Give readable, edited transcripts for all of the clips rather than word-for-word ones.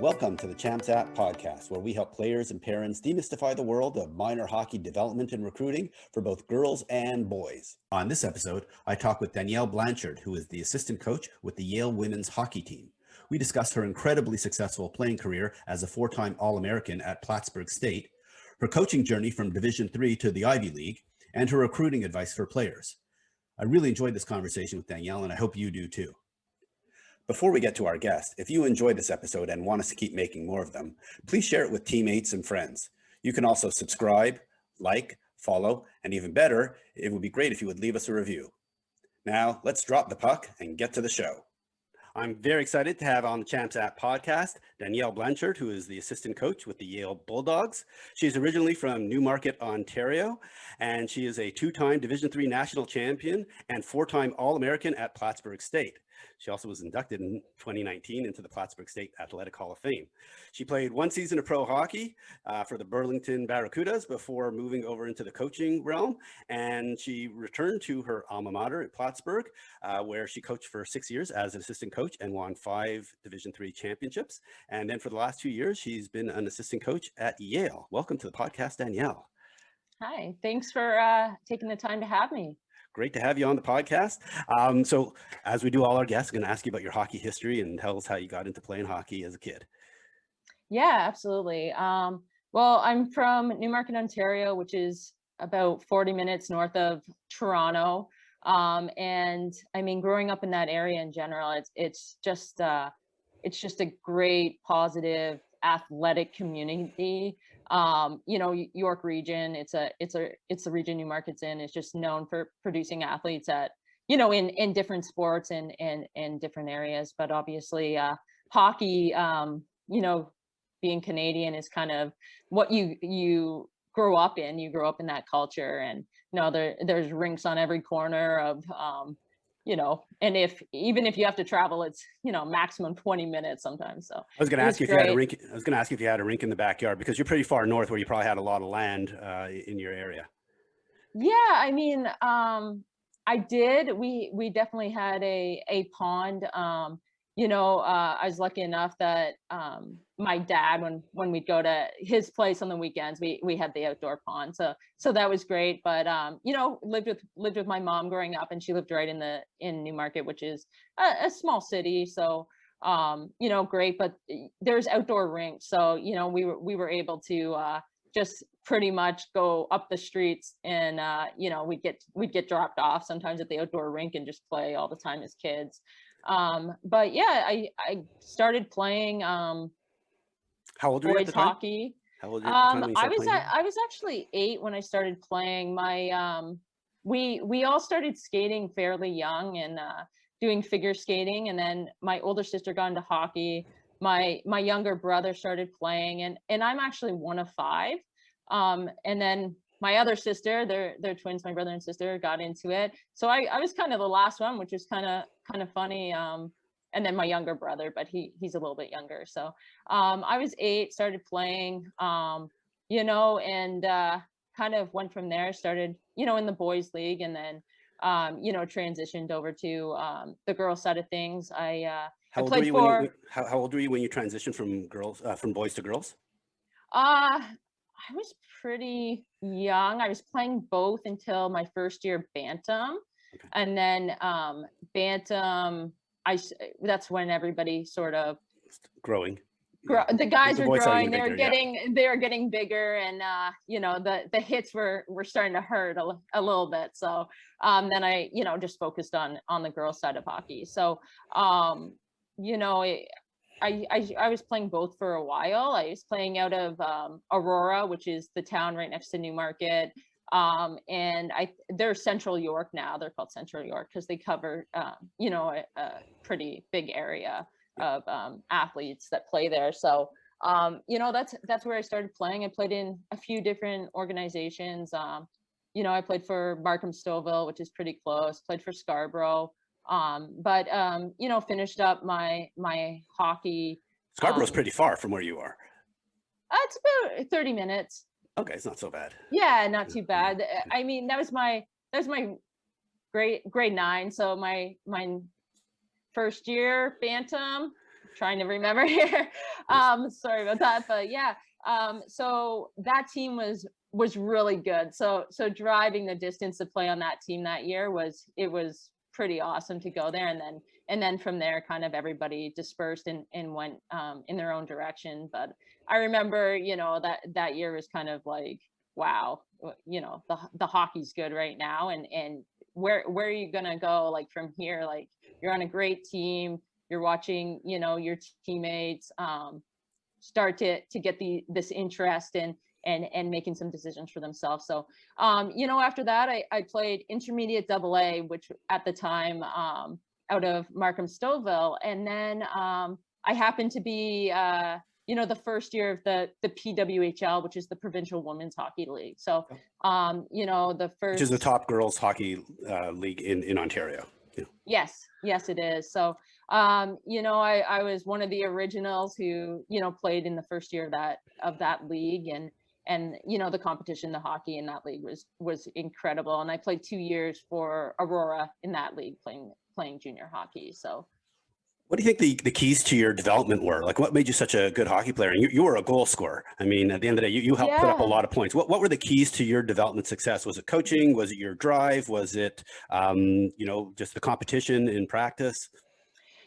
Welcome to the Champs App podcast, where we help players and parents demystify the world of minor hockey development and recruiting for both girls and boys. On this episode, I talk with Danielle Blanchard, who is the assistant coach with the Yale women's hockey team. We discuss her incredibly successful playing career as a four-time All-American at Plattsburgh State, her coaching journey from Division III to the Ivy League, and her recruiting advice for players. I really enjoyed this conversation with Danielle, and I hope you do too. Before we get to our guest, if you enjoyed this episode and want us to keep making more of them, please share it with teammates and friends. You can also subscribe, like, follow, and even better, it would be great if you would leave us a review. Now, let's drop the puck and get to the show. I'm very excited to have on the Champs App podcast, Danielle Blanchard, who is the assistant coach with the Yale Bulldogs. She's originally from Newmarket, Ontario, and she is a two-time Division III national champion and four-time All-American at Plattsburgh State. She also was inducted in 2019 into the Plattsburgh State Athletic Hall of Fame. She played one season of pro hockey for the Burlington Barracudas before moving over into the coaching realm. And she returned to her alma mater at Plattsburgh, where she coached for 6 years as an assistant coach and won 5 Division III championships. And then for the last 2 years, she's been an assistant coach at Yale. Welcome to the podcast, Danielle. Hi, thanks for taking the time to have me. Great to have you on the podcast. So as we do all our guests, I'm going to ask you about your hockey history and tell us how you got into playing hockey as a kid. Yeah, absolutely. Well, I'm from Newmarket, Ontario, which is about 40 minutes north of Toronto. And I mean, growing up in that area in general, it's just a great, positive, athletic community. York region, it's the region Newmarket's in. It's just known for producing athletes at, in different sports and different areas. But obviously, hockey, being Canadian is kind of what you grow up in. You grow up in that culture, and there's rinks on every corner of and even if you have to travel, it's maximum 20 minutes sometimes. So I was going to ask you if you had a rink. I was going to ask you if you had a rink in the backyard, because you're pretty far north, where you probably had a lot of land in your area. Yeah, I mean, I did. We definitely had a pond. I was lucky enough that my dad, when we'd go to his place on the weekends, we had the outdoor pond. So that was great. But lived with my mom growing up, and she lived right in Newmarket, which is a small city. So great. But there's outdoor rinks. So we were able to just pretty much go up the streets, and we'd get dropped off sometimes at the outdoor rink and just play all the time as kids. But yeah, I started playing how old were you at the time? Hockey. How old were you at the time when you started playing? I was actually 8 when I started playing. My we all started skating fairly young and doing figure skating, and then my older sister got into hockey. My younger brother started playing, and I'm actually one of 5. And then my other sister, they're twins, my brother and sister, got into it. So I was kind of the last one, which is kind of funny. And then my younger brother, but he's a little bit younger. So I was 8, started playing, and kind of went from there, started, in the boys league, and then, transitioned over to the girls side of things. How old were you when you transitioned from boys to girls? I was pretty young. I was playing both until my first year bantam. Okay. And then bantam, that's when everybody sort of growing. The guys were growing. They were getting bigger, and the hits were starting to hurt a little bit. So then I just focused on the girls side of hockey. So I was playing both for a while. I was playing out of Aurora, which is the town right next to Newmarket. And they're Central York now. They're called Central York because they cover, a pretty big area of athletes that play there. So, that's where I started playing. I played in a few different organizations. I played for Markham Stouffville, which is pretty close. Played for Scarborough. But finished up my hockey. Scarborough's pretty far from where you are. It's about 30 minutes. Okay, it's not so bad. Yeah, not too bad. I mean, that was my grade 9. So my first year bantam, trying to remember here. Sorry about that, but yeah. So that team was really good. So driving the distance to play on that team that year was pretty awesome to go there, and then from there kind of everybody dispersed and went in their own direction. But I remember, that year was kind of like, wow, the hockey's good right now, and where are you gonna go like from here? Like, you're on a great team, you're watching, your teammates start to get this interest and making some decisions for themselves. So, after that, I played intermediate AA, which at the time, out of Markham Stouffville. And then I happened to be, the first year of the PWHL, which is the Provincial Women's Hockey League. So, the first. Which is the top girls hockey league in Ontario. Yeah. Yes, it is. So, I was one of the originals who, played in the first year of that league, and the competition, the hockey in that league was incredible. And I played 2 years for Aurora in that league, playing junior hockey. So, what do you think the keys to your development were? Like, what made you such a good hockey player? And you were a goal scorer. I mean, at the end of the day, you helped put up a lot of points. What were the keys to your development success? Was it coaching? Was it your drive? Was it, just the competition in practice?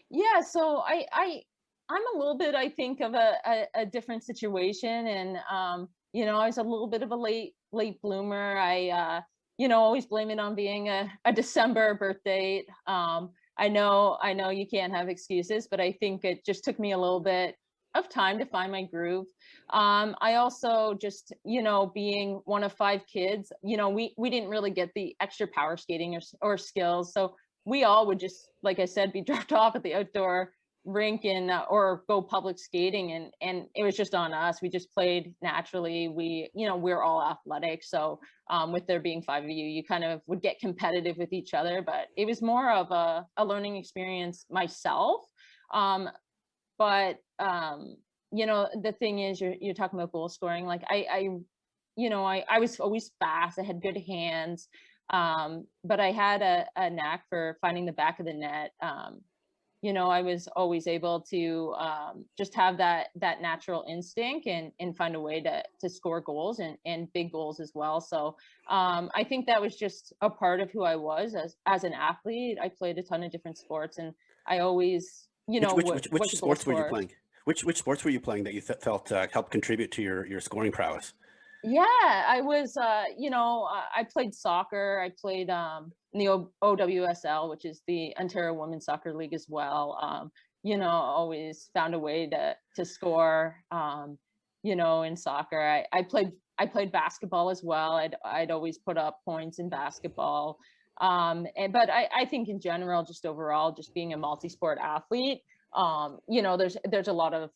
Yeah. So I'm a little bit, I think, of a different situation. And, I was a little bit of a late bloomer. I, always blame it on being a December birth date. I know you can't have excuses, but I think it just took me a little bit of time to find my groove. I also just, being one of 5 kids, we didn't really get the extra power skating or skills. So we all would just, like I said, be dropped off at the outdoor rink and or go public skating, and it was just on us. We just played naturally. We're all athletic, so with there being 5 of you, you kind of would get competitive with each other, but it was more of a learning experience myself. But the thing is, you're talking about goal scoring. Like, I was always fast. I had good hands, but I had a knack for finding the back of the net. I was always able to just have that natural instinct and find a way to score goals and big goals as well. So I think that was just a part of who I was as an athlete. I played a ton of different sports, and I always, which sports were you playing? Which sports were you playing that you felt helped contribute to your scoring prowess? Yeah, I was, I played soccer. I played in the OWSL, which is the Ontario Women's Soccer League as well. Always found a way to score, in soccer. I played basketball as well. I'd always put up points in basketball. But I think in general, just overall, just being a multi-sport athlete, there's a lot of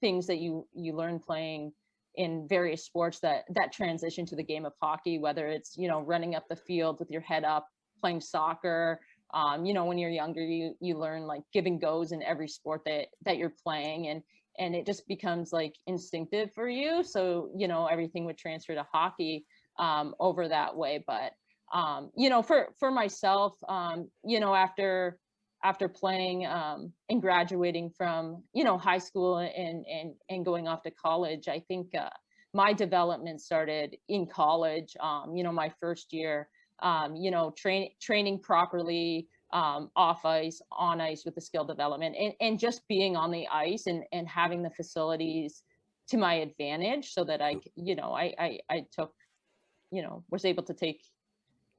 things that you learn playing in various sports that transition to the game of hockey, whether it's, running up the field with your head up, playing soccer. When you're younger, you learn like give and goes in every sport that you're playing, and it just becomes like instinctive for you. So, everything would transfer to hockey over that way. But, for myself, after playing and graduating from high school and going off to college, I think my development started in college. My first year, training properly, off ice, on ice with the skill development, and just being on the ice and having the facilities to my advantage, so that I took, was able to take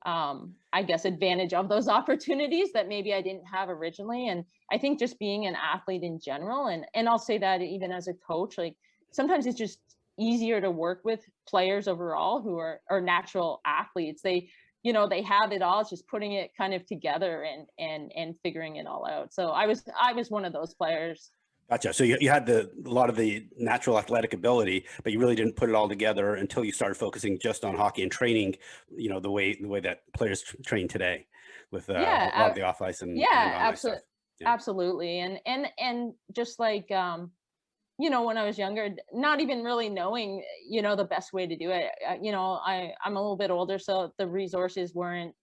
I guess advantage of those opportunities that maybe I didn't have originally. And I think just being an athlete in general, and I'll say that even as a coach, like sometimes it's just easier to work with players overall who are natural athletes. They have it all. It's just putting it kind of together and figuring it all out. So I was one of those players. Gotcha. So you had a lot of the natural athletic ability, but you really didn't put it all together until you started focusing just on hockey and training, the way that players train today with a lot of the off ice and absolutely, yeah. Absolutely. And just like, when I was younger, not even really knowing, the best way to do it, I'm a little bit older, so the resources weren't,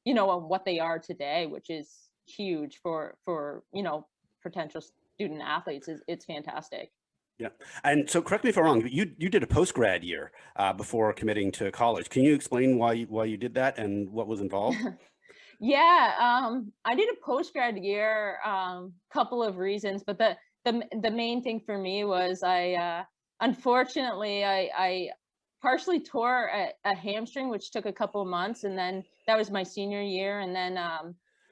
what they are today, which is huge for potential student athletes, it's fantastic. Yeah. And so correct me if I'm wrong, but you did a postgrad year before committing to college. Can you explain why you did that and what was involved? Yeah, I did a postgrad year, couple of reasons, but the main thing for me was unfortunately I partially tore a hamstring, which took a couple of months, and then that was my senior year, and then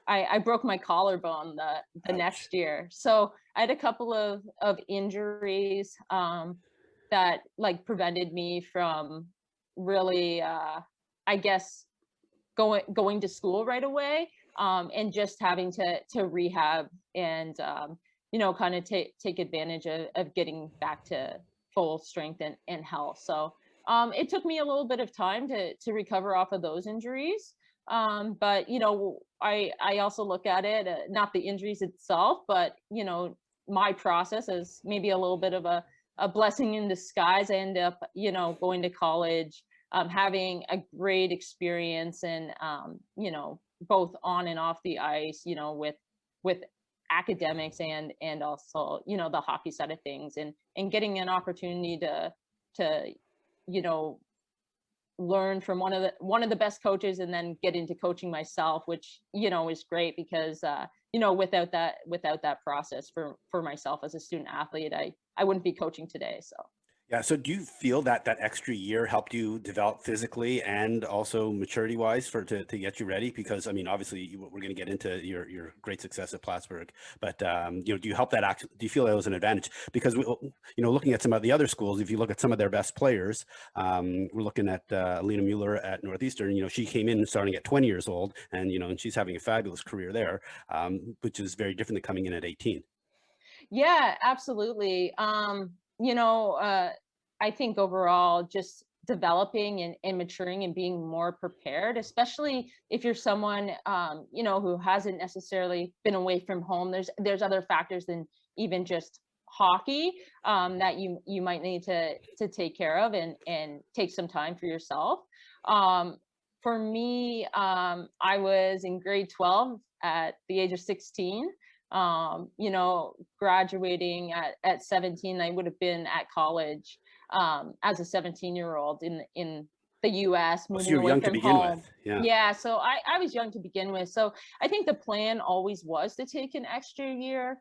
I broke my collarbone the Ouch. next year. So I had a couple of injuries that like prevented me from really, I guess, going to school right away, and just having to rehab and kind of take advantage of getting back to full strength and health. So it took me a little bit of time to recover off of those injuries. But I also look at it, not the injuries itself, but my process is maybe a little bit of a blessing in disguise. I end up going to college, having a great experience, and both on and off the ice, with academics and also the hockey side of things, and getting an opportunity to you know learn from one of the best coaches, and then get into coaching myself, which is great because without that process for myself as a student athlete, I wouldn't be coaching today. So Yeah. So do you feel that that extra year helped you develop physically and also maturity wise to get you ready? Because I mean, obviously we're going to get into your great success at Plattsburgh, but do you help that do you feel that was an advantage? Because looking at some of the other schools, if you look at some of their best players, we're looking at Alina Mueller at Northeastern. She came in starting at 20 years old, and and she's having a fabulous career there, which is very different than coming in at 18. yeah, absolutely. I think overall, just developing and maturing and being more prepared, especially if you're someone, who hasn't necessarily been away from home. There's other factors than even just hockey, that you might need to take care of, and take some time for yourself. Um, for me, I was in grade 12 at the age of 16. Graduating at 17, I would have been at college, as a 17-year-old in the US, Oh, so moving you were away young to from begin home. with. Yeah. Yeah, so I was young to begin with. So I think the plan always was to take an extra year,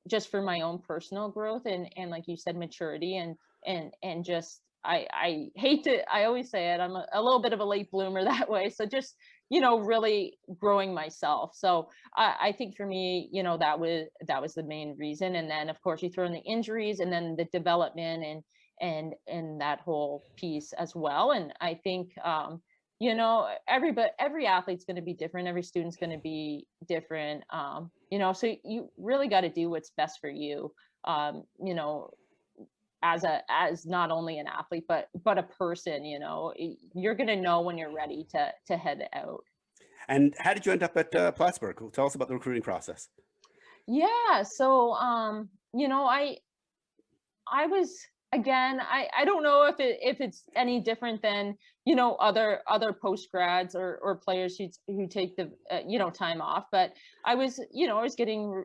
just for my own personal growth, and like you said, maturity, and just I hate to, I always say it, I'm a little bit of a late bloomer that way. So just really growing myself. So I think for me, that was the main reason. And then of course you throw in the injuries, and then the development, and that whole piece as well. And I think every athlete's going to be different, every student's going to be different. So you really got to do what's best for you, um, you know as not only an athlete, but a person. You're going to know when you're ready to head out. And how did you end up at Plattsburgh? Tell us about the recruiting process. Yeah, so I was, again, I don't know if it's any different than other post grads, or players who take the time off. But I was getting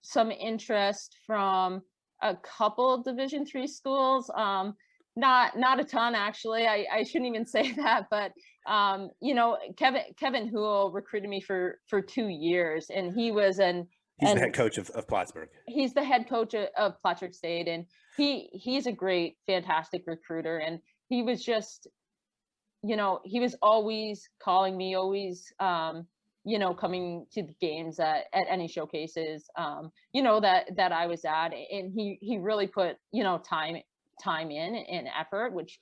some interest from a couple of Division III schools. Not a ton, actually. I shouldn't even say that, but Kevin Hool recruited me for 2 years, and he was He's the and head coach of Plattsburgh. he's the head coach of Plattsburgh State, and he's a great, fantastic recruiter. And he was just, he was always calling me, always, coming to the games at any showcases, that I was at. And he really put, time in and effort, which,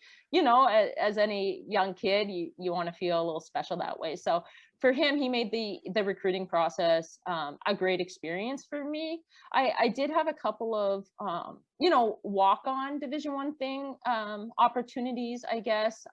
as any young kid, you want to feel a little special that way. So for him, he made the recruiting process, a great experience for me. I did have a couple of, walk-on Division I thing, opportunities, I guess.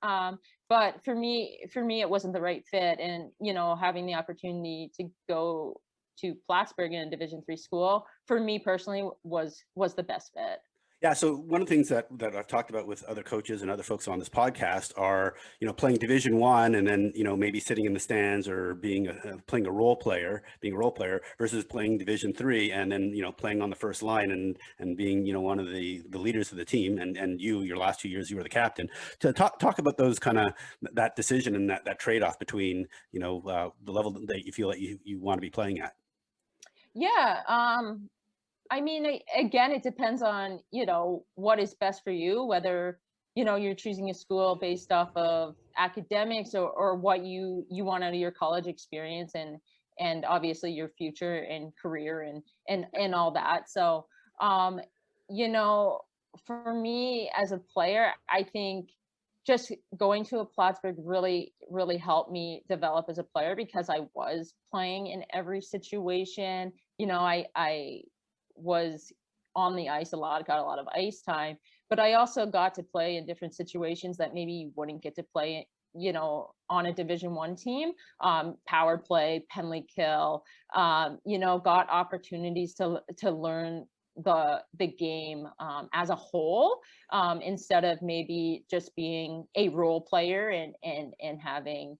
But for me, it wasn't the right fit. And, having the opportunity to go to Plattsburgh in a Division III school, for me personally, was the best fit. Yeah, so one of the things that I've talked about with other coaches and other folks on this podcast are, playing Division One and then, maybe sitting in the stands or being playing a role player, being a role player versus playing Division Three and then, playing on the first line and being, one of the leaders of the team. And your last 2 years, you were the captain. To talk about those kind of that decision and that trade-off between, the level that you feel that you want to be playing at. Yeah, I mean, again, it depends on, what is best for you, whether, you're choosing a school based off of academics or what you want out of your college experience and obviously your future and career and all that. So, um, you know, for me as a player, I think just going to a Plattsburgh really helped me develop as a player because I was playing in every situation. I was on the ice a lot, got a lot of ice time, but I also got to play in different situations that maybe you wouldn't get to play, on a Division 1 team. Power play, penalty kill, got opportunities to learn the game as a whole, instead of maybe just being a role player and having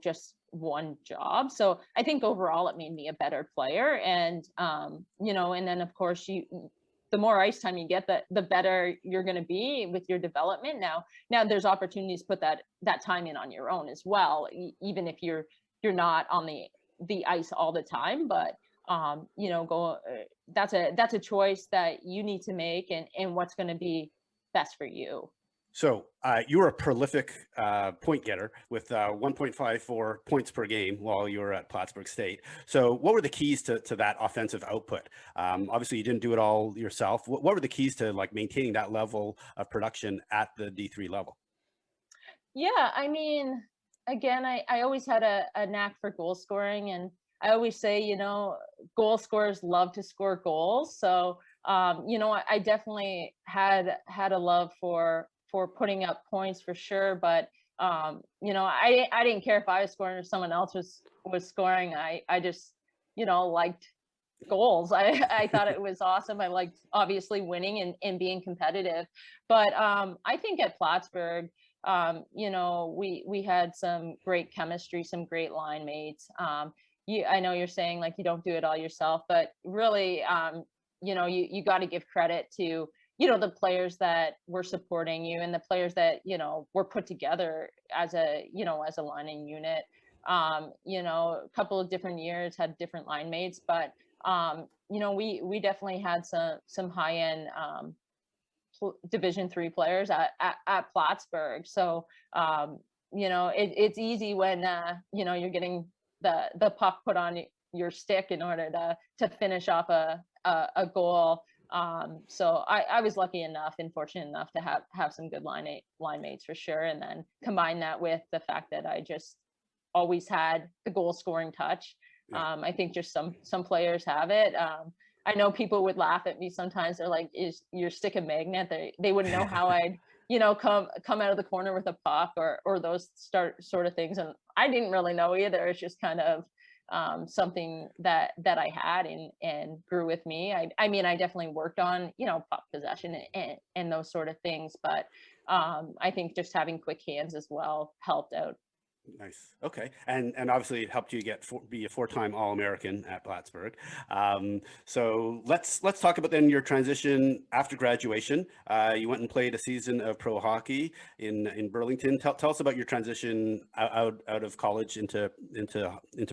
just one job. So I think overall it made me a better player. And and then of course the more ice time you get, the better you're going to be with your development. Now there's opportunities to put that time in on your own as well, even if you're not on the ice all the time. But go that's a choice that you need to make, and what's going to be best for you. So you were a prolific point getter with 1.54 points per game while you were at Plattsburgh State. So what were the keys to that offensive output? Obviously, you didn't do it all yourself. What were the keys to like maintaining that level of production at the D3 level? Yeah, I mean, again, I always had a knack for goal scoring, and I always say, goal scorers love to score goals. So, I definitely had a love for putting up points for sure. But I didn't care if I was scoring or someone else was scoring. I just, liked goals. I thought it was awesome. I liked obviously winning and being competitive. But I think at Plattsburgh, we had some great chemistry, some great line mates. I know you're saying like you don't do it all yourself, but really, you got to give credit to the players that were supporting you and the players that were put together as a line and unit. A couple of different years had different line mates, but we definitely had some high end Division 3 players at Plattsburgh. So it's easy when you're getting the puck put on your stick in order to finish off a goal. So I was lucky enough and fortunate enough to have some good line mates for sure, and then combine that with the fact that I just always had the goal scoring touch. Yeah. I think just some players have it. I know people would laugh at me sometimes. They're like, "Is your stick a magnet?" They wouldn't know how I'd come out of the corner with a puck or those sort of things, and I didn't really know either. It's just kind of something that I had and grew with me. I mean, I definitely worked on puck possession and those sort of things, but I think just having quick hands as well helped out. Nice. Okay. And obviously it helped you be a four-time All-American at Plattsburgh. So let's talk about then your transition after graduation. You went and played a season of pro hockey in Burlington. Tell us about your transition out of college into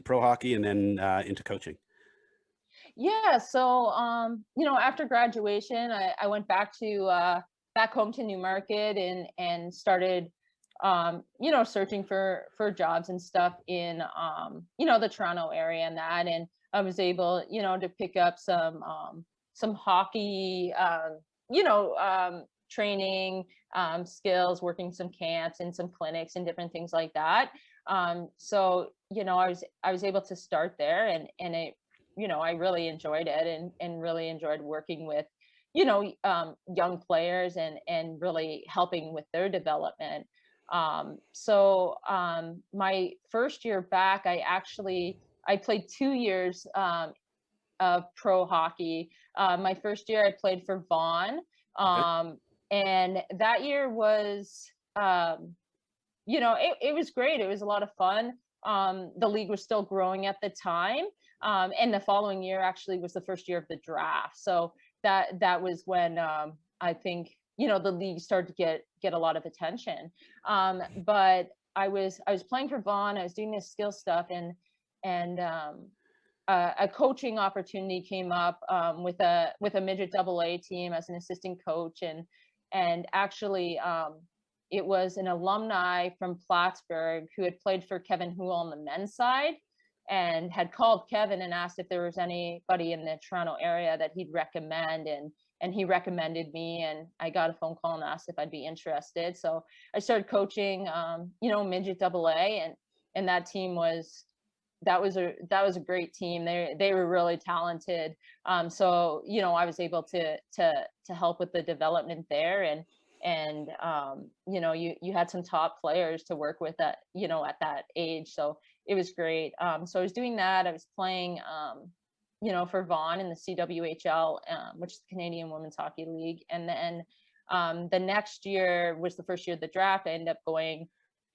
pro hockey and then into coaching. Yeah, so after graduation, I went back home to Newmarket and started searching for jobs and stuff in the Toronto area and I was able, to pick up some hockey training skills, working some camps and some clinics and different things like that. So, I was able to start there and it, I really enjoyed it and really enjoyed working with young players and really helping with their development. My first year back, I played 2 years of pro hockey. My first year I played for Vaughan. Um, and that year was, it was great. It was a lot of fun. The league was still growing at the time. And the following year actually was the first year of the draft. So that was when I think, the league started to get a lot of attention. But I was playing for Vaughan. I was doing this skill stuff, and a coaching opportunity came up with a midget AA team as an assistant coach, and actually it was an alumni from Plattsburgh who had played for Kevin Hool on the men's side, and had called Kevin and asked if there was anybody in the Toronto area that he'd recommend, and he recommended me, and I got a phone call and asked if I'd be interested. So I started coaching midget AA, and that team that was a great team. They were really talented. So I was able to help with the development there, and you had some top players to work with at that age. So it was great. So I was doing that. I was playing for Vaughan in the CWHL, which is the Canadian Women's Hockey League. And then the next year was the first year of the draft. I ended up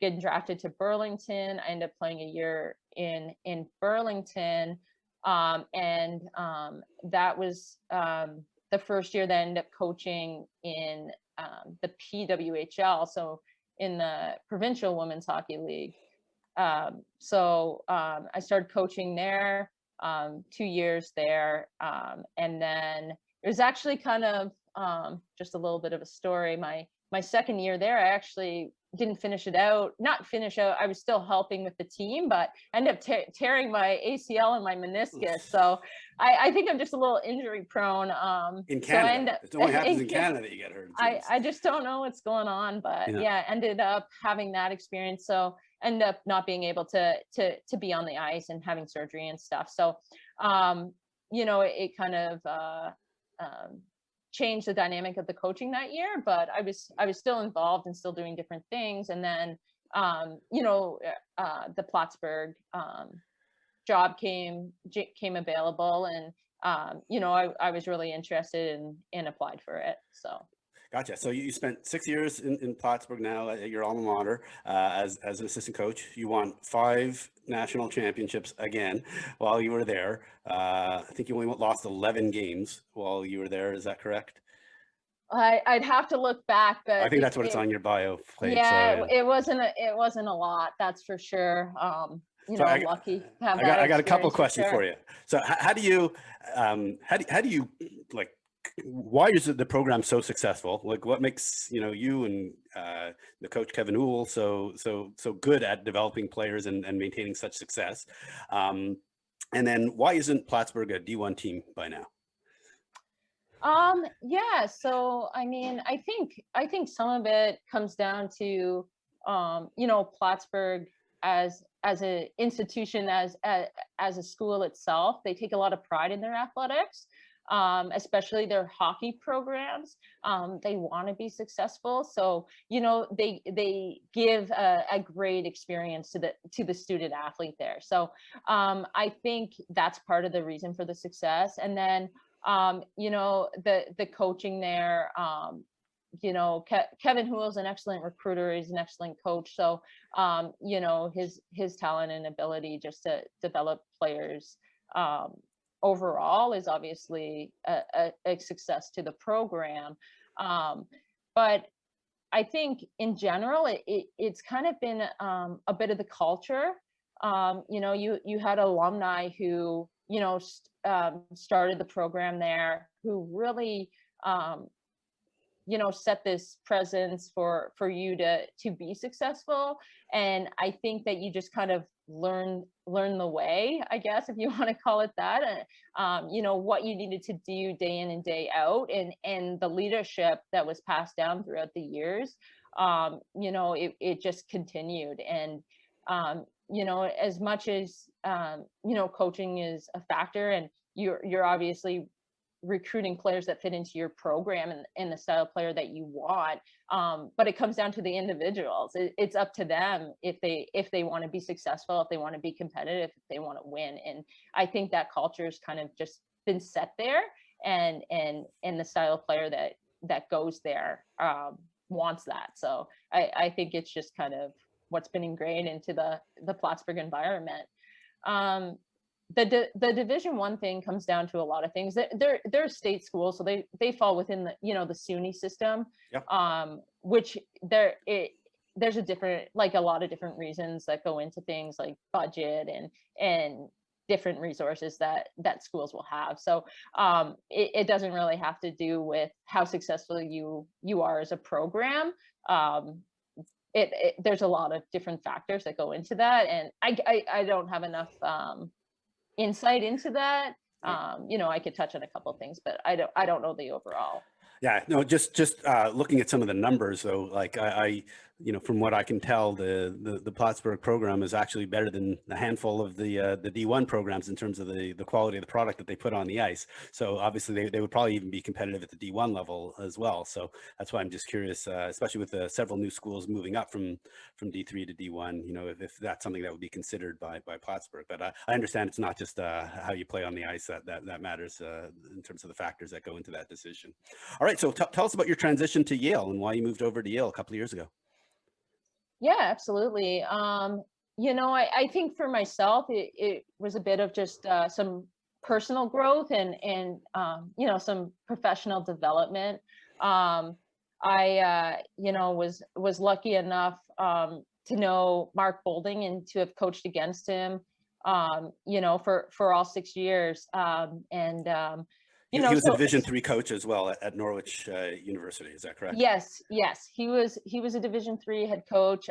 getting drafted to Burlington. I ended up playing a year in Burlington. And that was the first year that I ended up coaching in the PWHL, so in the Provincial Women's Hockey League. So I started coaching there, 2 years there. And then it was actually kind of just a little bit of a story. My second year there, I actually didn't not finish out. I was still helping with the team, but ended up tearing my ACL and my meniscus. So I think I'm just a little injury prone. In Canada, it only happens in Canada that you get hurt. I just don't know what's going on, but ended up having that experience. So ended up not being able to be on the ice and having surgery and stuff. So it kind of changed the dynamic of the coaching that year, but I was still involved and still doing different things. And then the Plattsburgh job came available, and I was really interested and applied for it. So gotcha. So you spent 6 years in Plattsburgh now at your alma mater as an assistant coach. You won 5 national championships again while you were there. I think you only lost 11 games while you were there. Is that correct? I'd have to look back, but I think that's what it's on your bio plate. Yeah, so, it wasn't a lot, that's for sure. I'm lucky to have that. I got a couple of questions for you. So how do you like, why is the program so successful? Like, what makes you and the coach Kevin Hool so good at developing players and maintaining such success? And then why isn't Plattsburgh a D1 team by now? Yeah, so I mean, I think some of it comes down to Plattsburgh as an institution, as a school itself. They take a lot of pride in their athletics, especially their hockey programs. They want to be successful, so they give a great experience to the student athlete there. So I think that's part of the reason for the success. And then the coaching there, Kevin Hool is an excellent recruiter. He's an excellent coach. So, his talent and ability just to develop players overall is obviously a success to the program. But I think in general, it's kind of been a bit of the culture. You had alumni who started the program there, who really set this presence for you to be successful. And I think that you just kind of learn the way, I guess, if you want to call it that, what you needed to do day in and day out, and the leadership that was passed down throughout the years. It just continued. And as much as coaching is a factor, and you're obviously recruiting players that fit into your program and the style of player that you want, but it comes down to the individuals. It's up to them if they want to be successful, if they want to be competitive, if they want to win. And I think that culture has kind of just been set there, and the style of player that that goes there wants that. So I think it's just kind of what's been ingrained into the Plattsburgh environment. The Division I thing comes down to a lot of things. They're state schools, so they fall within the the SUNY system. Yep. Which there's a lot of different reasons that go into things like budget and different resources that schools will have. So it doesn't really have to do with how successful you are as a program. There's a lot of different factors that go into that, and I don't have enough insight into that. I could touch on a couple of things, but I don't know the overall. Yeah, no, just looking at some of the numbers though, like I from what I can tell, the Plattsburgh program is actually better than a handful of the D1 programs in terms of the quality of the product that they put on the ice. So obviously they would probably even be competitive at the D1 level as well. So that's why I'm just curious, especially with several new schools moving up from D3 to D1, if that's something that would be considered by Plattsburgh. But I understand it's not just how you play on the ice that matters in terms of the factors that go into that decision. All right, so tell us about your transition to Yale and why you moved over to Yale a couple of years ago. Yeah, absolutely. I think for myself, it was a bit of just some personal growth and some professional development. I was lucky enough to know Mark Bolding and to have coached against him, for all 6 years. He was a Division III coach as well at Norwich University. Is that correct? Yes. He was a Division III head coach.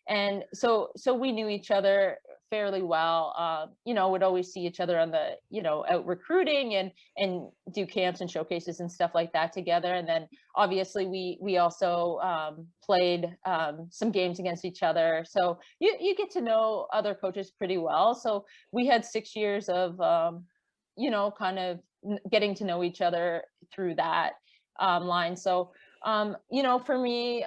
And so we knew each other fairly well. Would always see each other on the, out recruiting and do camps and showcases and stuff like that together. And then obviously we also played some games against each other. So you get to know other coaches pretty well. So we had 6 years of, kind of getting to know each other through that line. So, for me,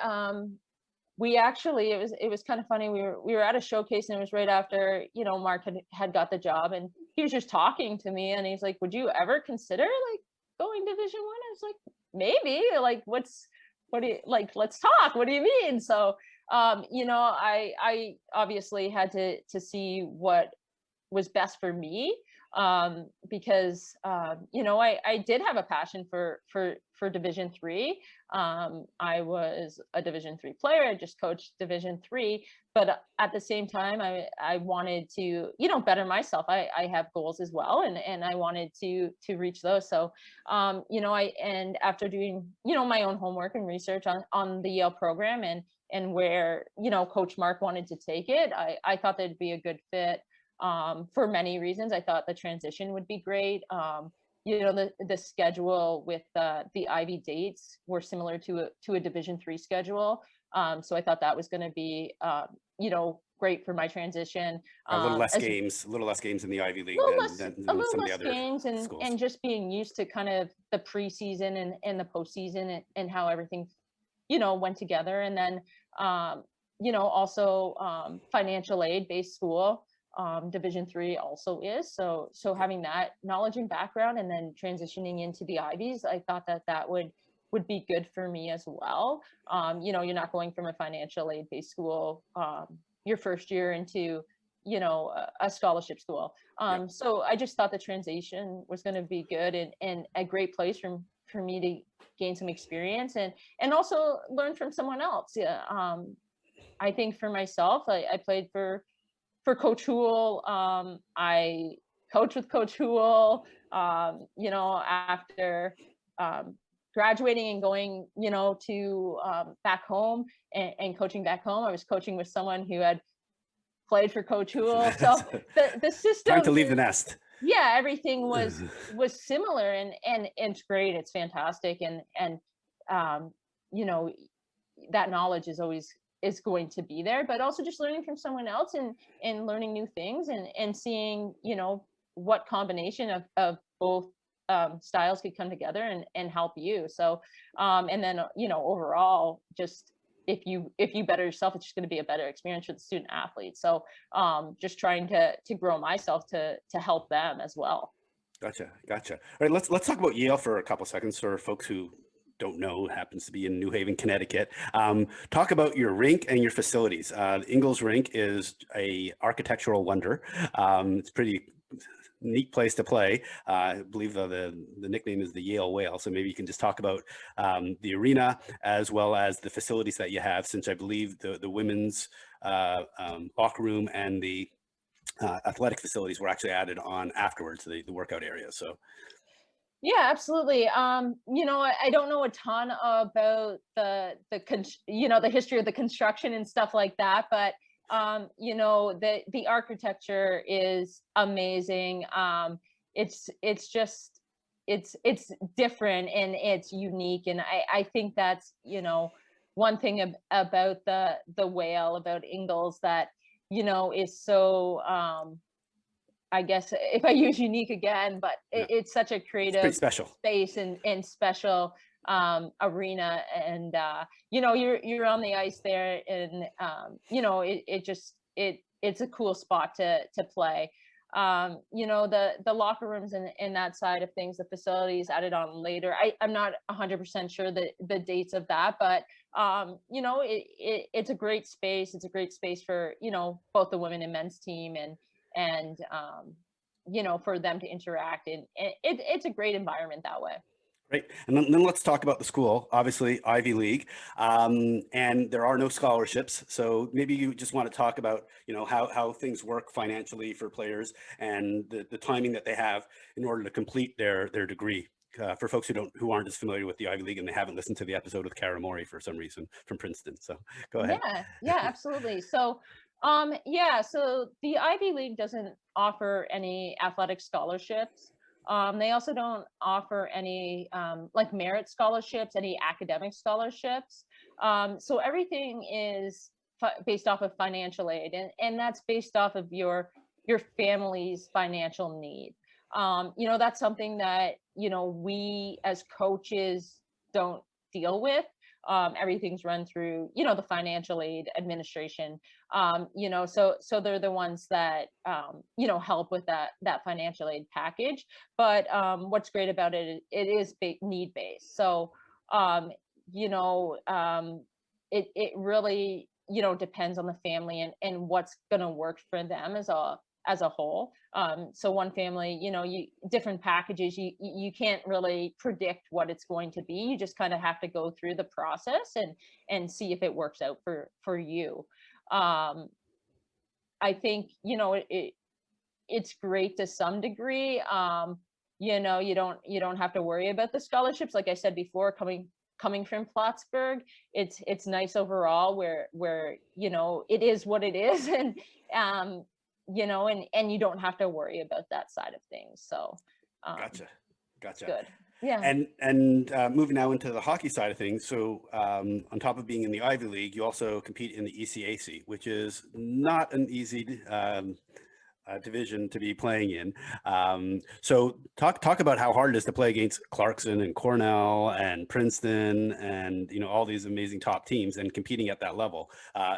we actually, it was kind of funny. We were at a showcase and it was right after, Mark had got the job, and he was just talking to me and he's like, would you ever consider like going Division I? I was like, maybe, like, what do you like, let's talk. What do you mean? So, I obviously had to see what was best for me. Because I did have a passion for Division III. I was a Division III player. I just coached Division III, but at the same time, I wanted to better myself. I have goals as well, and I wanted to reach those. So and after doing my own homework and research on the Yale program and where Coach Mark wanted to take it, I thought that'd be a good fit. For many reasons. I thought the transition would be great. The schedule with the Ivy dates were similar to a Division III schedule. So I thought that was going to be, great for my transition. A little less games in the Ivy League than some of the other games schools. And just being used to kind of the preseason and the postseason and how everything, went together. And then, also financial aid based school. Division III also is. So having that knowledge and background and then transitioning into the Ivies, I thought that would be good for me as well. You're not going from a financial aid based school your first year into, a scholarship school. So I just thought the transition was going to be good and a great place for me to gain some experience and also learn from someone else. Yeah. I think for myself, I played for Coach Houle. I coached with Coach Houle, after graduating and going, to back home and coaching back home. I was coaching with someone who had played for Coach Houle. So the system. Time to leave the nest. Yeah, everything was similar and it's great. It's fantastic. And that knowledge is going to be there, but also just learning from someone else and learning new things and seeing, what combination of both styles could come together and help you. So, and then, overall, just if you better yourself, it's just going to be a better experience for the student athlete. So, just trying to grow myself to help them as well. Gotcha. All right, let's talk about Yale for a couple seconds for folks who don't know, happens to be in New Haven, Connecticut. Talk about your rink and your facilities. Ingles Rink is a architectural wonder. It's pretty neat place to play. I believe the nickname is the Yale Whale. So maybe you can just talk about the arena as well as the facilities that you have, since I believe the women's locker room and the athletic facilities were actually added on afterwards, the workout area. So Yeah, absolutely. I don't know a ton about the history of the construction and stuff like that, but the architecture is amazing. It's just it's different and it's unique, and I think that's one thing about the Whale, about Ingalls, that is so I guess if I use unique again, but yeah, it's such a it's pretty creative special. space and special arena, and you're on the ice there, and it's a cool spot to play. The locker rooms and that side of things, the facilities added on later. I'm not 100% sure the dates of that, but it's a great space. It's a great space for both the women and men's team, and for them to interact, and it's a great environment that way. Great. And then let's talk about the school, obviously Ivy League, and there are no scholarships. So maybe you just want to talk about, how things work financially for players and the timing that they have in order to complete their degree. For folks who aren't as familiar with the Ivy League and they haven't listened to the episode with Kara Mori for some reason from Princeton. So go ahead. Yeah, absolutely. So so the Ivy League doesn't offer any athletic scholarships. They also don't offer any like merit scholarships, any academic scholarships. So everything is based off of financial aid, and that's based off of your family's financial need. That's something that we as coaches don't deal with. Everything's run through the financial aid administration. So they're the ones that help with that financial aid package. But what's great about it is need based. So it really depends on the family and what's going to work for them as a whole. So one family, different packages, you can't really predict what it's going to be. You just kind of have to go through the process and see if it works out for you. I think, it's great to some degree. You don't have to worry about the scholarships. Like I said before, coming from Plattsburgh, it's nice overall where it is what it is, and and you don't have to worry about that side of things. So Gotcha. good. Yeah. And moving now into the hockey side of things. So on top of being in the Ivy League, you also compete in the ECAC, which is not an easy division to be playing in. So talk about how hard it is to play against Clarkson and Cornell and Princeton and all these amazing top teams and competing at that level,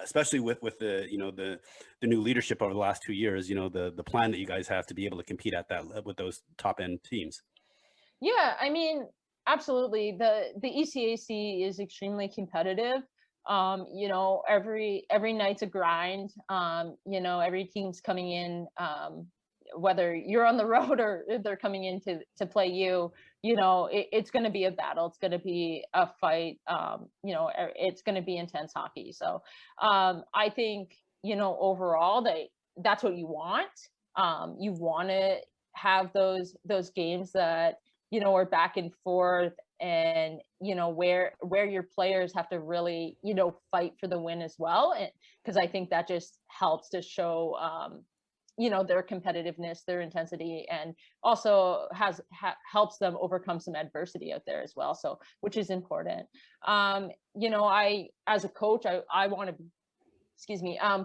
especially with the the new leadership over the last 2 years. The plan that you guys have to be able to compete at that with those top end teams. Yeah, I mean, absolutely. The ECAC is extremely competitive. Every night's a grind. Every team's coming in, whether you're on the road or they're coming in to play you. It's going to be a battle. It's going to be a fight. It's going to be intense hockey. So I think overall that's what you want. You want to have those games that are back and forth, and where your players have to really fight for the win as well, and because I think that just helps to show their competitiveness, their intensity, and also helps them overcome some adversity out there as well, so which is important. I, as a coach, I want to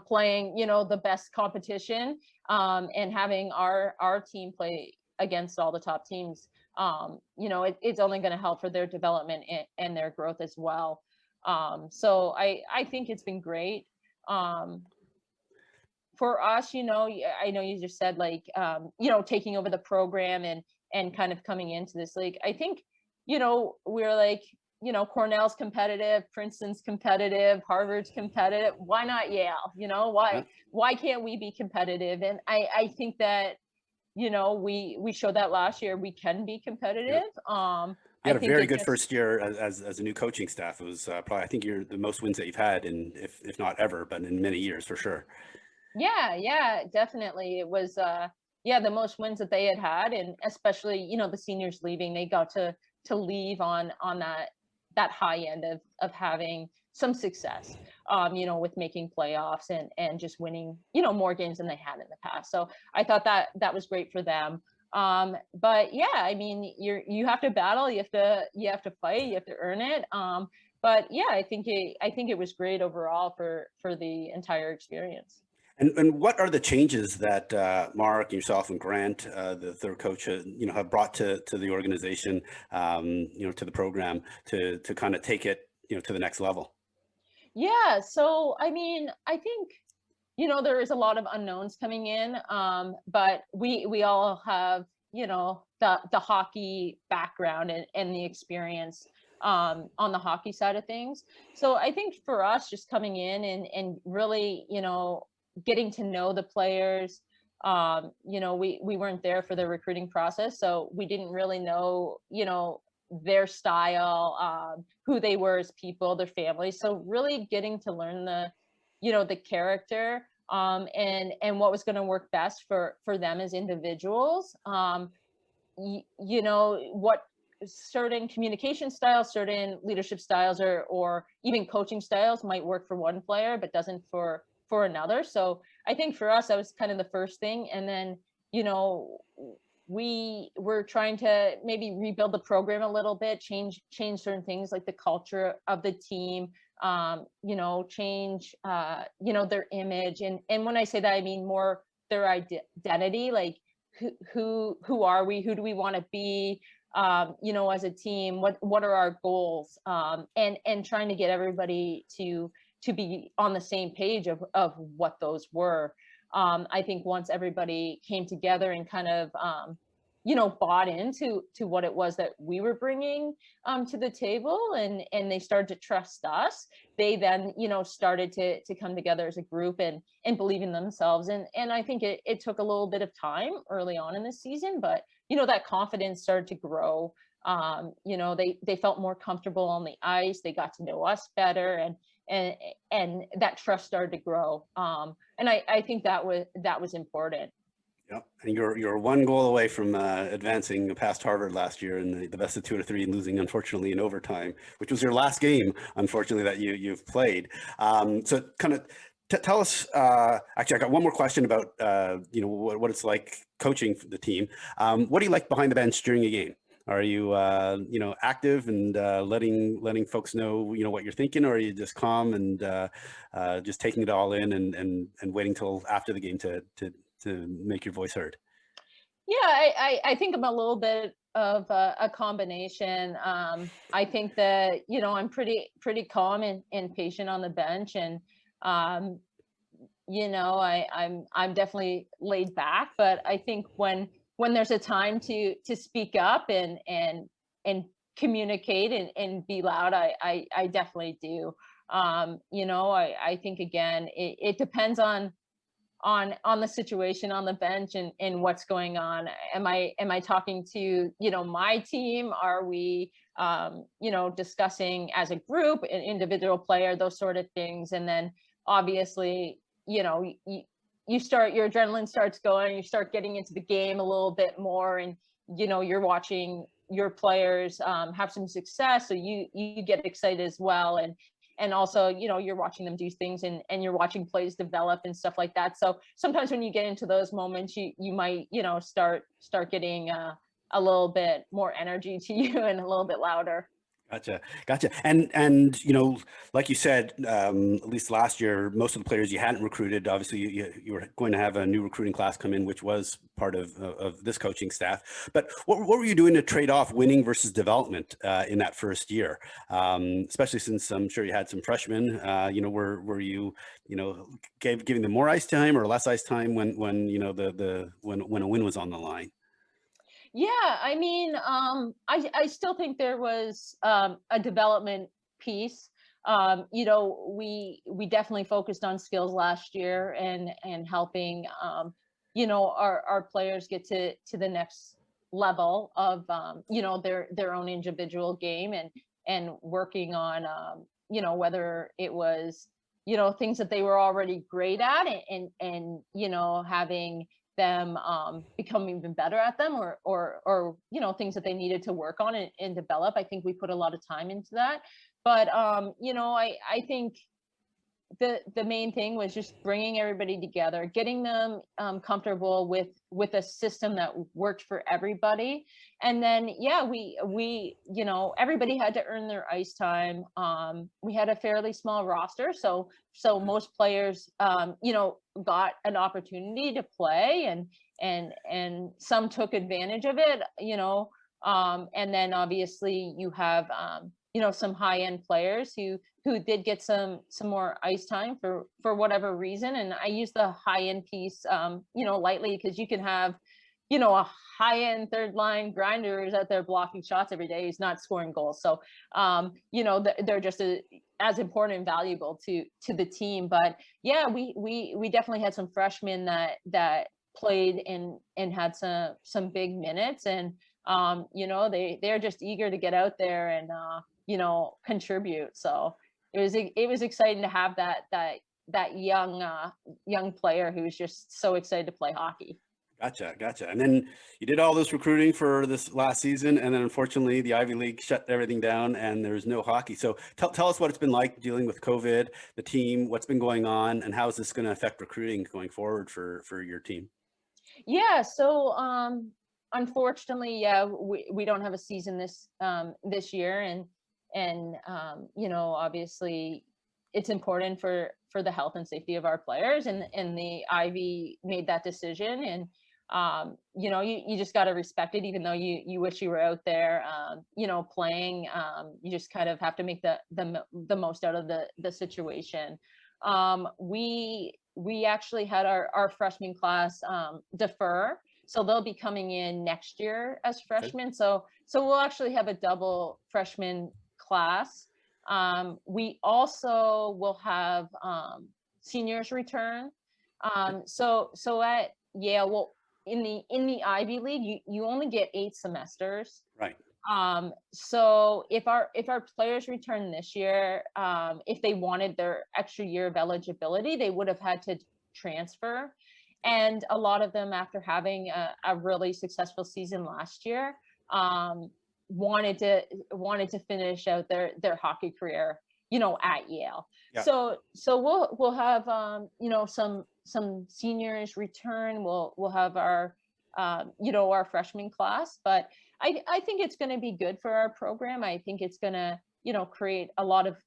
playing the best competition, and having our team play against all the top teams. It's only going to help for their development and their growth as well. So I think it's been great. For us, I know you just said taking over the program and kind of coming into this league. I think, we're Cornell's competitive, Princeton's competitive, Harvard's competitive. Why not Yale? Why can't we be competitive? And I think that, we showed that last year. We can be competitive. You had a very good first year as a new coaching staff. It was probably, I think you're the most wins that you've had in, if not ever, but in many years for sure. Yeah, definitely. It was, the most wins that they had. And especially, the seniors leaving, they got to leave on that high end of having some success, with making playoffs and just winning, more games than they had in the past. So I thought that was great for them. But yeah, I mean, you have to battle, you have to fight, you have to earn it. But yeah, I think it was great overall for the entire experience. And what are the changes that Mark, yourself, and Grant, the third coach, have brought to the organization, to the program to kind of take it, to the next level? Yeah, so I mean, I think there is a lot of unknowns coming in, but we all have the hockey background and the experience on the hockey side of things. So I think for us, just coming in and really getting to know the players, we weren't there for the recruiting process, so we didn't really know their style, who they were as people, their families. So really getting to learn the character, and what was going to work best for them as individuals. What certain communication styles, certain leadership styles, or even coaching styles might work for one player but doesn't for another. So I think for us, that was kind of the first thing. And then we were trying to maybe rebuild the program a little bit, change certain things like the culture of the team, change their image. And when I say that, I mean more their identity, like who are we, who do we want to be, as a team, what are our goals, and trying to get everybody to be on the same page of what those were. I think once everybody came together and kind of, bought into what it was that we were bringing to the table, and they started to trust us, they then, started to come together as a group and believe in themselves. And I think it took a little bit of time early on in the season, but, that confidence started to grow. They felt more comfortable on the ice. They got to know us better, and that trust started to grow. And I think that was important. Yeah, and you're one goal away from advancing past Harvard last year in the best of 2 out of 3, and losing unfortunately in overtime, which was your last game, unfortunately, that you've played. So kind of tell us. Actually, I got one more question about what it's like coaching the team. What do you like behind the bench during a game? Are you active and letting folks know what you're thinking, or are you just calm and just taking it all in and waiting till after the game to make your voice heard? Yeah, I think I'm a little bit of a combination. I think that I'm pretty calm and patient on the bench, and I'm definitely laid back. But I think when there's a time to speak up and communicate and be loud, I definitely do. I think again, it depends on the situation on the bench and what's going on. Am I talking to my team? Are we discussing as a group, an individual player, those sort of things? And then obviously you start, your adrenaline starts going, you start getting into the game a little bit more, and you're watching your players have some success, so you get excited as well. And also, you're watching them do things, and you're watching plays develop and stuff like that. So sometimes when you get into those moments, you might, start getting a little bit more energy to you and a little bit louder. Gotcha. And like you said, at least last year, most of the players you hadn't recruited. Obviously, you were going to have a new recruiting class come in, which was part of this coaching staff. But what were you doing to trade off winning versus development in that first year? Especially since I'm sure you had some freshmen. Were you giving them more ice time or less ice time when a win was on the line? Yeah, I mean, I still think there was a development piece. We definitely focused on skills last year and helping our players get to the next level of their own individual game and working on whether it was things that they were already great at and having them become even better at them or things that they needed to work on and develop. I think we put a lot of time into that. But I think the main thing was just bringing everybody together, getting them comfortable with a system that worked for everybody. And then yeah, we everybody had to earn their ice time. We had a fairly small roster, so most players got an opportunity to play, and some took advantage of it, and then obviously you have some high end players who did get some more ice time for whatever reason. And I use the high end piece lightly, because you can have a high end third line grinder who's out there blocking shots every day, he's not scoring goals. So they're just as important and valuable to the team. But yeah, we definitely had some freshmen that played and had some big minutes, and they're just eager to get out there and contribute. So it was exciting to have that young player who's just so excited to play hockey. Gotcha. And then you did all this recruiting for this last season, and then unfortunately the Ivy League shut everything down and there's no hockey. So tell us what it's been like dealing with COVID, the team, what's been going on, and how is this going to affect recruiting going forward for your team? Yeah, so unfortunately, yeah, we don't have a season this year, and obviously it's important for the health and safety of our players, and the Ivy made that decision. And you just got to respect it, even though you wish you were out there playing. You just kind of have to make the most out of the situation. We actually had our freshman class defer, so they'll be coming in next year as freshmen. Okay. So we'll actually have a double freshman class. We also will have seniors return. So at Yale, well, in the Ivy League, you only get 8 semesters. Right. So if our players return this year, if they wanted their extra year of eligibility, they would have had to transfer. And a lot of them, after having a really successful season last year, wanted to finish out their hockey career, at Yale. Yeah. So we'll have some seniors return. We'll have our our freshman class, but I think it's going to be good for our program. I think it's going to create a lot of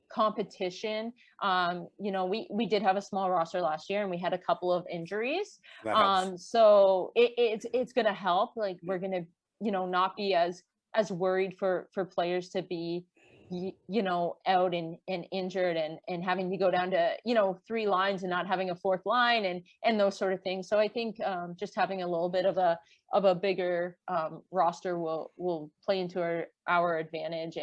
competition. We did have a small roster last year, and we had a couple of injuries. So it's going to help. Like, we're going to not be as worried for players to be out and injured and having to go down to 3 lines and not having a 4th line and those sort of things. So I think just having a little bit of a bigger roster will play into our advantage,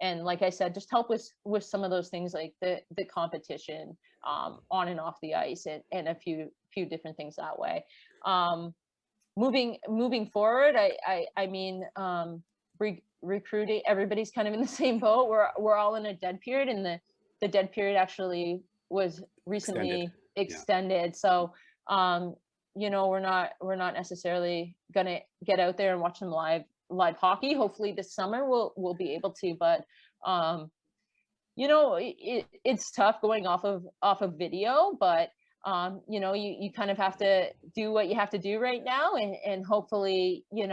and like I said, just help with some of those things, like the competition on and off the ice, and a few different things that way. Moving forward, I mean, recruiting, everybody's kind of in the same boat. We're all in a dead period, and the dead period actually was recently extended. Yeah. So we're not necessarily gonna get out there and watch some live hockey. Hopefully this summer we'll be able to, but it's tough going off of video, but you kind of have to do what you have to do right now, and hopefully you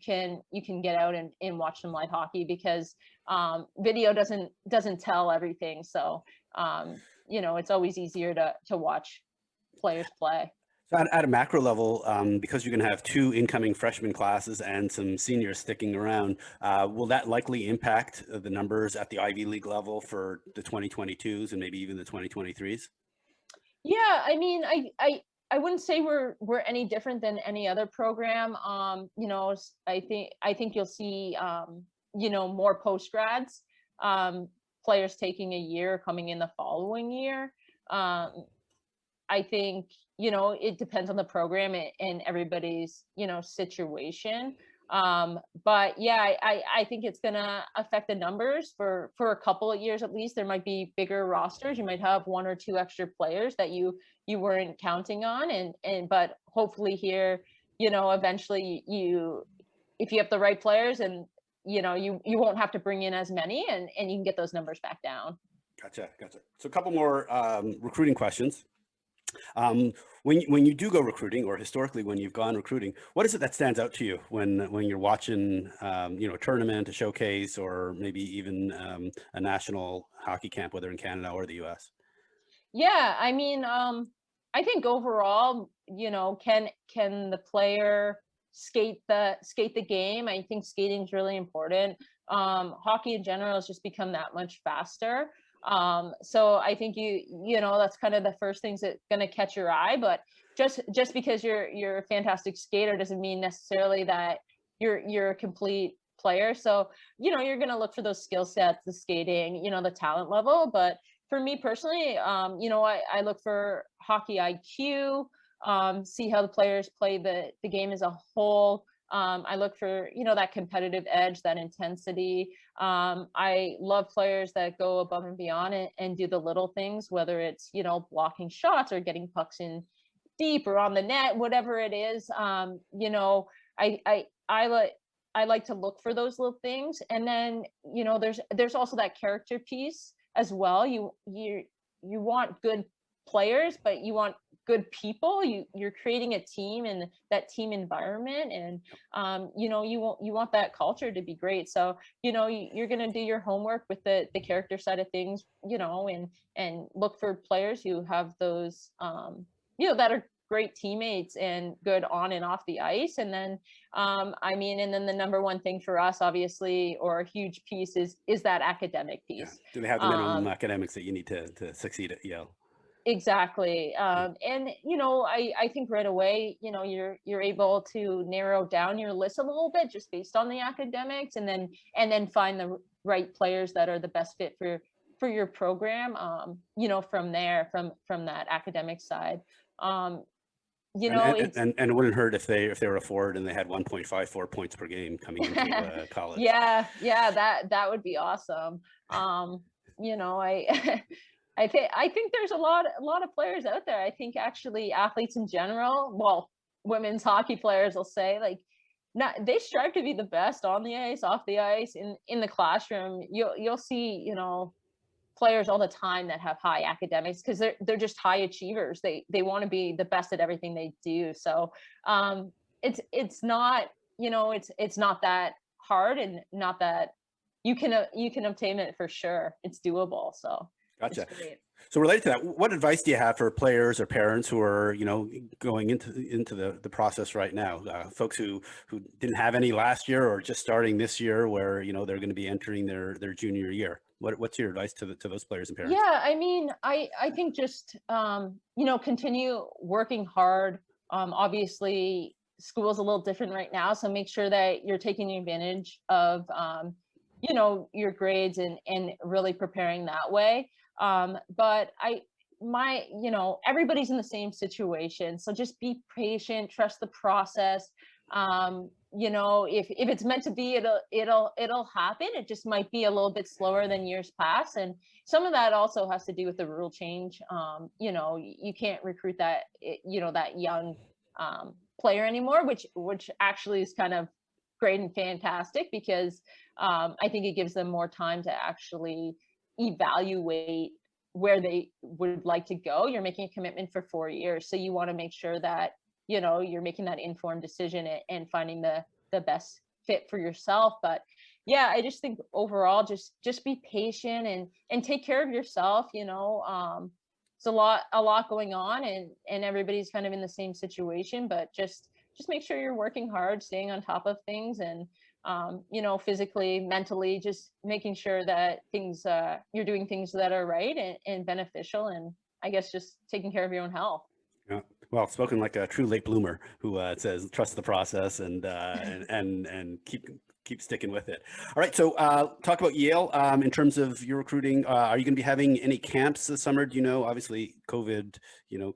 can get out and watch some live hockey, because video doesn't tell everything. So it's always easier to watch players play. So at a macro level, because you're going to have 2 incoming freshman classes and some seniors sticking around, will that likely impact the numbers at the Ivy League level for the 2022s and maybe even the 2023s? Yeah, I mean, I wouldn't say we're any different than any other program. I think you'll see more postgrads, players taking a year, coming in the following year. Um, I think, it depends on the program and everybody's, situation. But yeah, I think it's gonna affect the numbers for a couple of years at least. There might be bigger rosters. You might have one or two extra players that you weren't counting on, but hopefully here, eventually if you have the right players and you won't have to bring in as many and you can get those numbers back down. Gotcha. So a couple more recruiting questions. When you do go recruiting, or historically when you've gone recruiting, what is it that stands out to you when you're watching, a tournament, a showcase, or maybe even a national hockey camp, whether in Canada or the US? Yeah, I mean, I think overall, can the player skate the game? I think skating is really important. Hockey in general has just become that much faster. So I think that's kind of the first things that's going to catch your eye. But just because you're a fantastic skater doesn't mean necessarily that you're a complete player. So you're going to look for those skill sets, the skating, the talent level. But for me personally, I look for hockey IQ, see how the players play the game as a whole. I look for, that competitive edge, that intensity. I love players that go above and beyond and do the little things, whether it's, blocking shots or getting pucks in deep or on the net, whatever it is. I like to look for those little things. And then, there's also that character piece as well. You want good players, but you want good people. You're creating a team and that team environment, and you want that culture to be great. So you're going to do your homework with the character side of things, and look for players who have those that are great teammates and good on and off the ice. And then and then the number one thing for us, obviously, or a huge piece is that academic piece. Yeah. Do they have the minimum academics that you need to succeed at Yale? Exactly. And I think right away, you're able to narrow down your list a little bit just based on the academics, and then find the right players that are the best fit for your program. From there, from that academic side. And it wouldn't hurt if they were a forward and they had 1.54 points per game coming into college. Yeah, that would be awesome. I think there's a lot of players out there. I think actually athletes in general, well, women's hockey players will say, like, they strive to be the best on the ice, off the ice, in the classroom. You'll see, players all the time that have high academics because they're just high achievers. They want to be the best at everything they do. So it's not, it's not that hard, and not that you can obtain it for sure. It's doable. So gotcha. So related to that, what advice do you have for players or parents who are, going into the process right now? Folks who didn't have any last year, or just starting this year, where they're going to be entering their junior year. What's your advice to those players and parents? Yeah, I mean, I think just continue working hard. Obviously, school's a little different right now, so make sure that you're taking advantage of your grades and really preparing that way. But everybody's in the same situation. So just be patient, trust the process. If it's meant to be, it'll happen. It just might be a little bit slower than years past. And some of that also has to do with the rule change. You can't recruit that young player anymore, which actually is kind of great and fantastic, because I think it gives them more time to actually evaluate where they would like to go. You're making a commitment for 4 years, so you want to make sure that you're making that informed decision and finding the best fit for yourself. But yeah, I just think overall, just be patient and take care of yourself. It's a lot going on, and everybody's kind of in the same situation, but just make sure you're working hard, staying on top of things, and physically, mentally, just making sure that you're doing things that are right and beneficial, and I guess just taking care of your own health. Yeah. Well, spoken like a true late bloomer who says trust the process and keep sticking with it. All right, so talk about Yale in terms of your recruiting. Are you going to be having any camps this summer? Do you know? Obviously, COVID,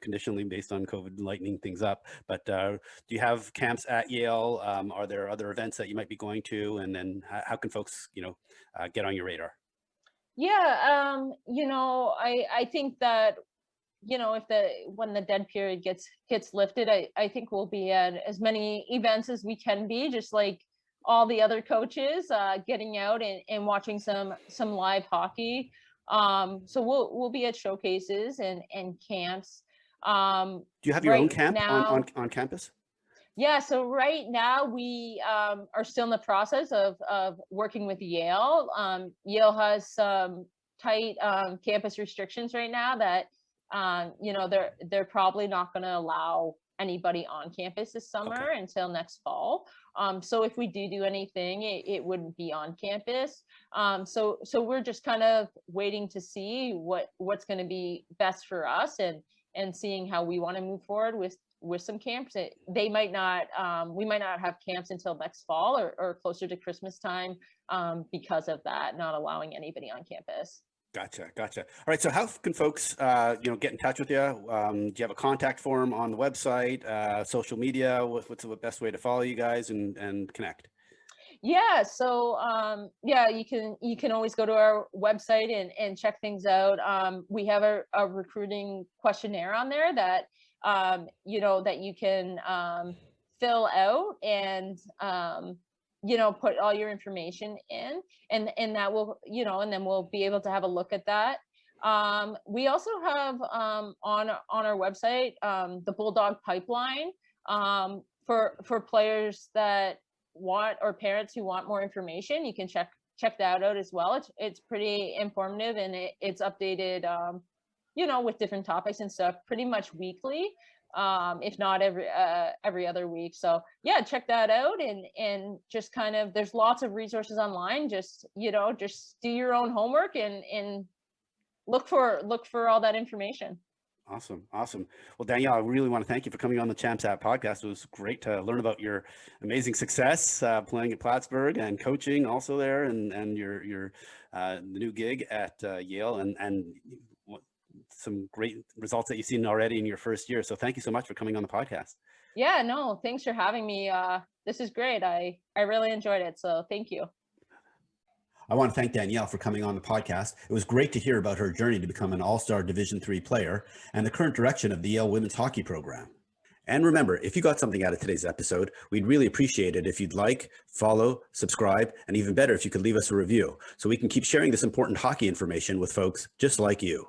conditionally based on COVID lightening things up. But do you have camps at Yale? Are there other events that you might be going to? And then how can folks, get on your radar? Yeah, I think that if when the dead period gets lifted, I think we'll be at as many events as we can be, just like all the other coaches, getting out and watching some live hockey. So we'll be at showcases and camps. Do you have your own Right camp now, on campus? yeah, so right now we are still in the process of working with Yale. Yale has some tight campus restrictions right now that they're probably not going to allow anybody on campus this summer until next fall. So if we do anything, it wouldn't be on campus. So we're just kind of waiting to see what's going to be best for us and seeing how we want to move forward with some camps. We might not have camps until next fall or closer to Christmas time because of that, not allowing anybody on campus. Gotcha. All right. So how can folks, get in touch with you? Do you have a contact form on the website, social media? What's the best way to follow you guys and connect? Yeah, so you can always go to our website and check things out. We have a recruiting questionnaire on there that that you can fill out and put all your information in, and that will and then we'll be able to have a look at that. We also have on our website the Bulldog Pipeline for players that want, or parents who want more information. You can check that out as well. It's pretty informative, and it's updated with different topics and stuff pretty much weekly, if not every other week. So yeah, check that out, and just kind of, there's lots of resources online. Just just do your own homework and look for all that information. Awesome. Well, Danielle, I really want to thank you for coming on the Champs App podcast. It was great to learn about your amazing success playing at Plattsburgh and coaching also there, and your the new gig at Yale, and some great results that you've seen already in your first year. So thank you so much for coming on the podcast. Yeah, no, thanks for having me. This is great. I really enjoyed it. So thank you. I want to thank Danielle for coming on the podcast. It was great to hear about her journey to become an all-star Division III player and the current direction of the Yale women's hockey program. And remember, if you got something out of today's episode, we'd really appreciate it if you'd like, follow, subscribe, and even better if you could leave us a review so we can keep sharing this important hockey information with folks just like you.